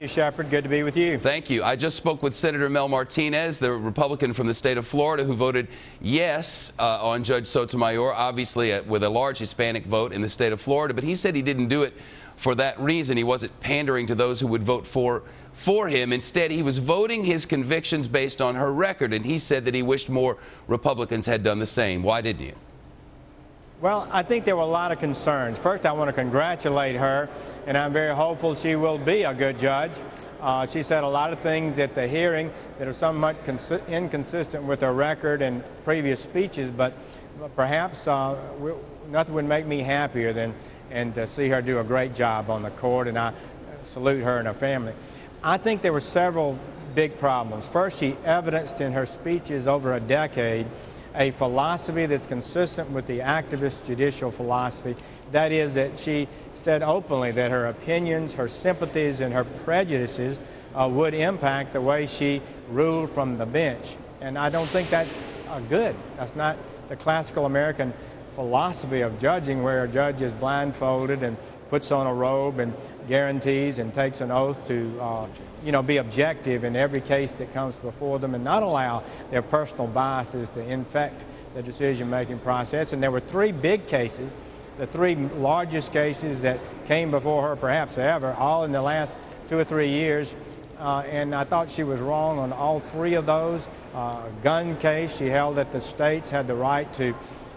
Shepard, good to be with you. Thank you. I just spoke with Senator Mel Martinez, the Republican from the state of Florida, who voted yes on Judge Sotomayor, obviously with a large Hispanic vote in the state of Florida. But he said he didn't do it for that reason. He wasn't pandering to those who would vote for him. Instead, he was voting his convictions based on her record, and he said that he wished more Republicans had done the same. Why didn't you? Well, I think there were a lot of concerns. First, I want to congratulate her, and I'm very hopeful she will be a good judge. She said a lot of things at the hearing that are somewhat inconsistent with her record and previous speeches, but perhaps nothing would make me happier than to see her do a great job on the court, and I salute her and her family. I think there were several big problems. First, she evidenced in her speeches over a decade a philosophy that's consistent with the activist judicial philosophy. That is, that she said openly that her opinions, her sympathies, and her prejudices would impact the way she ruled from the bench. And I don't think that's good. That's not the classical American philosophy of judging, where a judge is blindfolded and puts on a robe and guarantees and takes an oath to be objective in every case that comes before them and not allow their personal biases to infect the decision-making process. And there were three big cases, the three largest cases that came before her perhaps ever, all in the last 2 or 3 years. And I thought she was wrong on all three of those. Gun case, she held that the states had the right to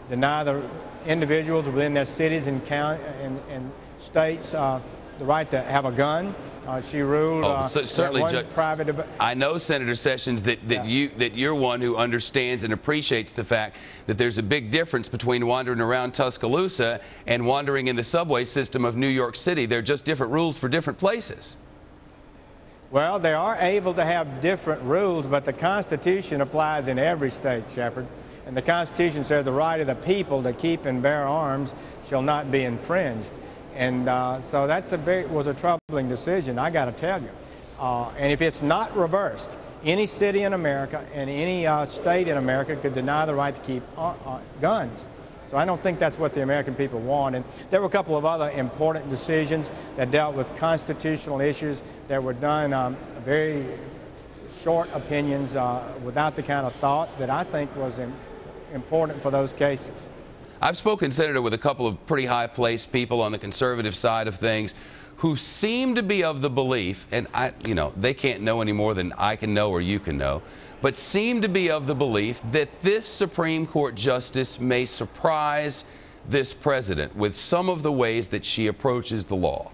deny the individuals within their cities and county and states the right to have a gun. She ruled certainly, Judge, private. I know, Senator Sessions, that you're one who understands and appreciates the fact that there's a big difference between wandering around Tuscaloosa and wandering in the subway system of New York City. They're just different rules for different places. Well, they are able to have different rules, but the Constitution applies in every state, Shepard. And the Constitution says the right of the people to keep and bear arms shall not be infringed. And so that's was a troubling decision, I got to tell you. And if it's not reversed, any city in America and any state in America could deny the right to keep guns. So I don't think that's what the American people want. And there were a couple of other important decisions that dealt with constitutional issues that were done very short opinions without the kind of thought that I think was important for those cases. I've spoken, Senator, with a couple of pretty high-placed people on the conservative side of things who seem to be of the belief, and they can't know any more than I can know or you can know, but seem to be of the belief that this Supreme Court justice may surprise this president with some of the ways that she approaches the law.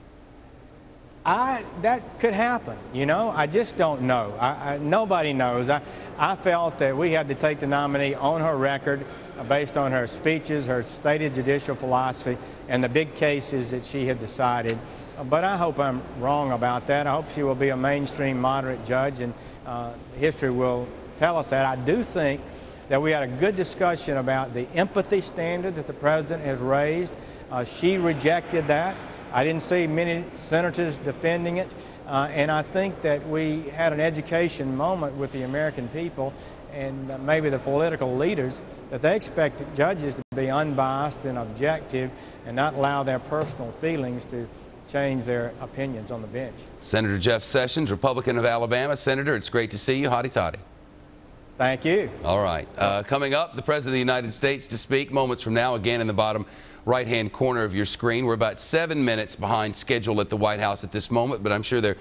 That could happen, I just don't know. Nobody knows. I felt that we had to take the nominee on her record based on her speeches, her stated judicial philosophy, and the big cases that she had decided. But I hope I'm wrong about that. I hope she will be a mainstream moderate judge, and history will tell us that. I do think that we had a good discussion about the empathy standard that the president has raised. She rejected that. I didn't see many senators defending it, and I think that we had an education moment with the American people and maybe the political leaders that they expect judges to be unbiased and objective and not allow their personal feelings to change their opinions on the bench. Senator Jeff Sessions, Republican of Alabama. Senator, it's great to see you. Hotty toddy. Thank you. All right. Coming up, the President of the United States to speak moments from now, again in the bottom right-hand corner of your screen. We're about 7 minutes behind schedule at the White House at this moment, but I'm sure they're